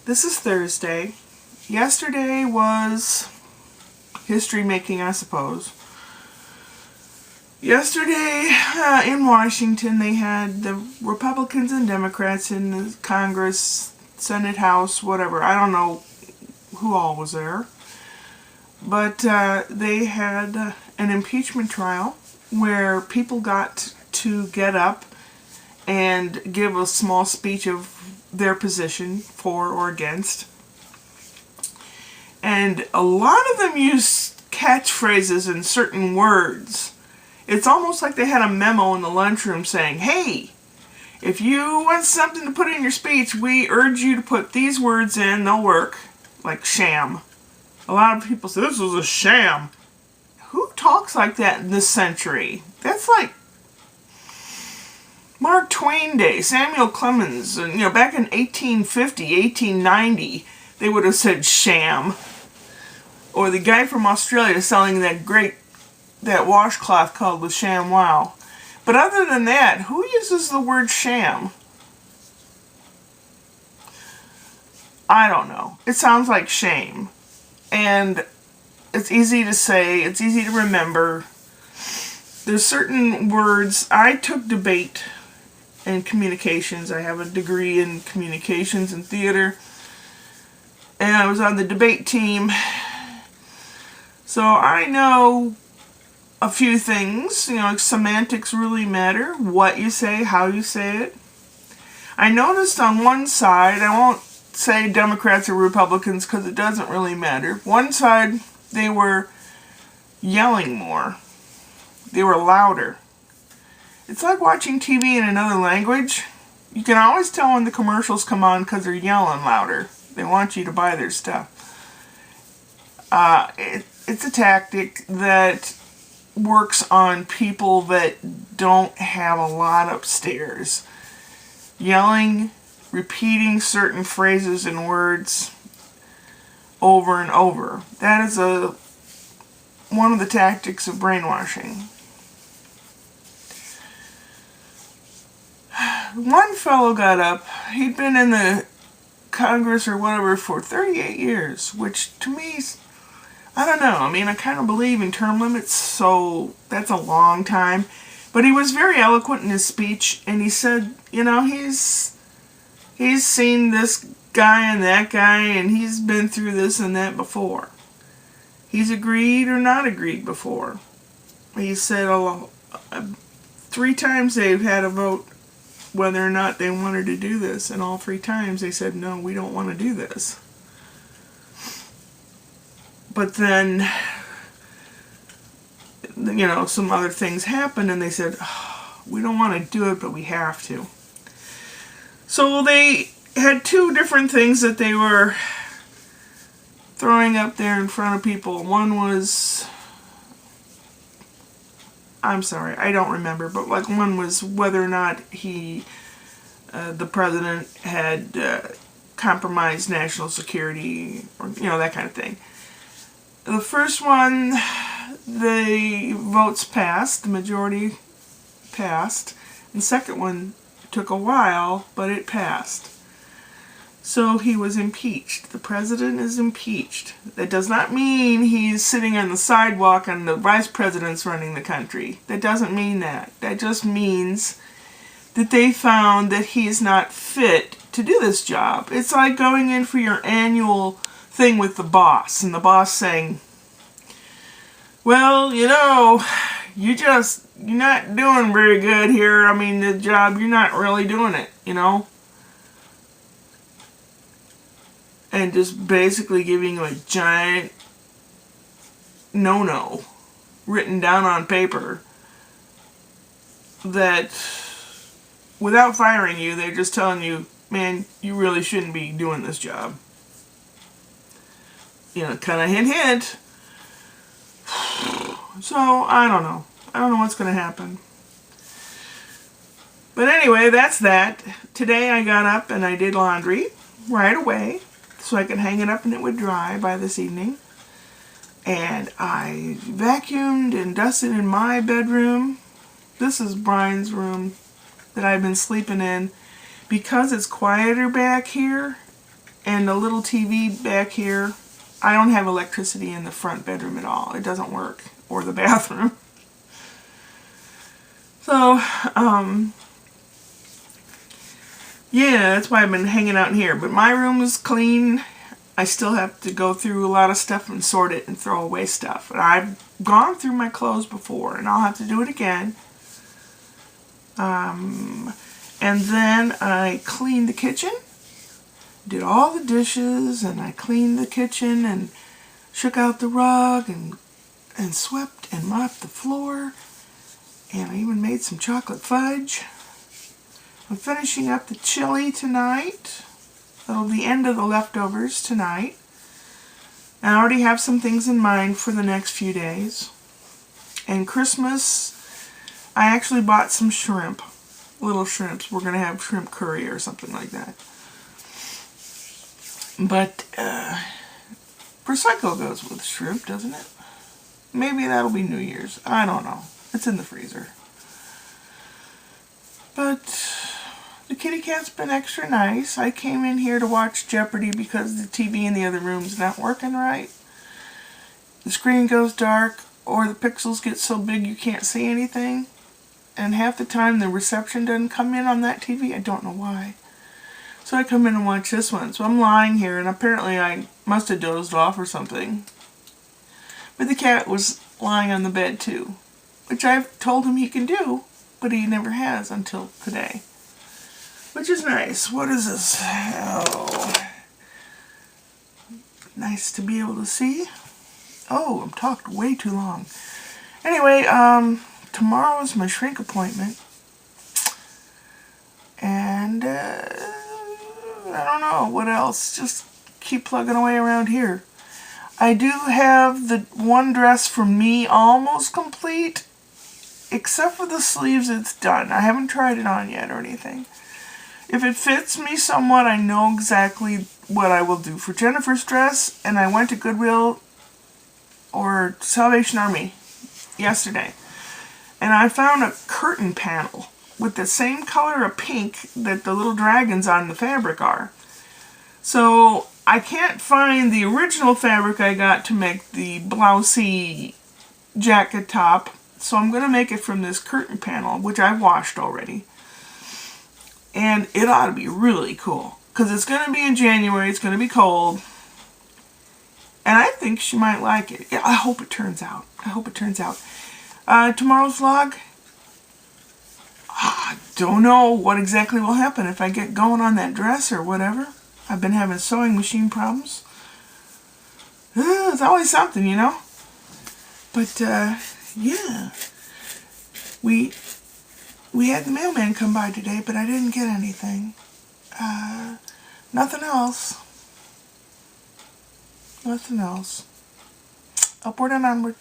This is Thursday. Yesterday was history making, I suppose. Yesterday in Washington, they had the Republicans and Democrats in the Congress, Senate, House, whatever. I don't know who all was there. But they had an impeachment trial where people got to get up and give a small speech of their position for or against. And a lot of them used catchphrases and certain words. It's almost like they had a memo in the lunchroom saying, hey, if you want something to put in your speech, we urge you to put these words in, they'll work. Like sham. A lot of people say, this was a sham. Who talks like that in this century? That's like Mark Twain Day, Samuel Clemens, and back in 1850, 1890, they would have said sham. Or the guy from Australia selling that washcloth called the Sham Wow. But other than that, who uses the word sham? I don't know. It sounds like shame. And it's easy to say, it's easy to remember. There's certain words. I took debate and communications. I have a degree in communications and theater. And I was on the debate team. So I know a few things. Semantics really matter. What you say, how you say it. I noticed on one side, I won't say Democrats or Republicans because it doesn't really matter. One side, they were yelling more. They were louder. It's like watching TV in another language. You can always tell when the commercials come on because they're yelling louder. They want you to buy their stuff. It's a tactic that works on people that don't have a lot upstairs. Yelling, repeating certain phrases and words over and over. That is one of the tactics of brainwashing. One fellow got up. He'd been in the Congress or whatever for 38 years, which to me, I don't know. I kind of believe in term limits, so that's a long time. But he was very eloquent in his speech, and he said, he's seen this guy and that guy, and he's been through this and that before. He's agreed or not agreed before. He said 3 times they've had a vote whether or not they wanted to do this, and all 3 times they said, no, we don't want to do this. But then, some other things happened, and they said, we don't want to do it, but we have to. So they had 2 different things that they were throwing up there in front of people. One was, I'm sorry, I don't remember, but one was whether or not the president had compromised national security, or that kind of thing. The first one, the votes passed, the majority passed. And the second one took a while, but it passed. So he was impeached. The president is impeached. That does not mean he's sitting on the sidewalk and the vice president's running the country. That doesn't mean that. That just means that they found that he is not fit to do this job. It's like going in for your annual thing with the boss, and the boss saying, well, you're not doing very good here. The job, you're not really doing it, And just basically giving you a giant no-no written down on paper that without firing you, they're just telling you, man, you really shouldn't be doing this job. Kind of hint, hint. So, I don't know. I don't know what's going to happen. But anyway, that's that. Today I got up and I did laundry right away so I could hang it up and it would dry by this evening. And I vacuumed and dusted in my bedroom. This is Brian's room that I've been sleeping in. Because it's quieter back here and the little TV back here. I don't have electricity in the front bedroom at all. It doesn't work. Or the bathroom. So, yeah, that's why I've been hanging out in here. But my room is clean. I still have to go through a lot of stuff and sort it and throw away stuff. And I've gone through my clothes before, and I'll have to do it again. And then I cleaned the kitchen. Did all the dishes, and I cleaned the kitchen and shook out the rug and swept and mopped the floor. And I even made some chocolate fudge. I'm finishing up the chili tonight. That'll be the end of the leftovers tonight. And I already have some things in mind for the next few days. And Christmas, I actually bought some shrimp. Little shrimps. We're going to have shrimp curry or something like that. But Prosecco goes with shrimp, doesn't it? Maybe that'll be New Year's. I don't know. It's in the freezer. But the kitty cat's been extra nice. I came in here to watch Jeopardy because the TV in the other room's not working right. The screen goes dark, or the pixels get so big you can't see anything. And half the time the reception doesn't come in on that TV. I don't know why. So I come in and watch this one. So I'm lying here, and apparently I must have dozed off or something. But the cat was lying on the bed too, which I've told him he can do, but he never has until today. Which is nice. What is this? Oh. Nice to be able to see. Oh, I've talked way too long. Anyway, tomorrow is my shrink appointment. And, I don't know what else. Just keep plugging away around here. I do have the one dress from me almost complete. Except for the sleeves, it's done. I haven't tried it on yet or anything. If it fits me somewhat, I know exactly what I will do for Jennifer's dress. And I went to Goodwill or Salvation Army yesterday. And I found a curtain panel with the same color of pink that the little dragons on the fabric are. So I can't find the original fabric I got to make the blousey jacket top. So I'm going to make it from this curtain panel, which I washed already. And it ought to be really cool. Because it's going to be in January. It's going to be cold. And I think she might like it. Yeah, I hope it turns out. I hope it turns out. Tomorrow's vlog. I don't know what exactly will happen if I get going on that dress or whatever. I've been having sewing machine problems. It's always something, you know. But, yeah. We had the mailman come by today, but I didn't get anything. Nothing else. Nothing else. Upward and onward.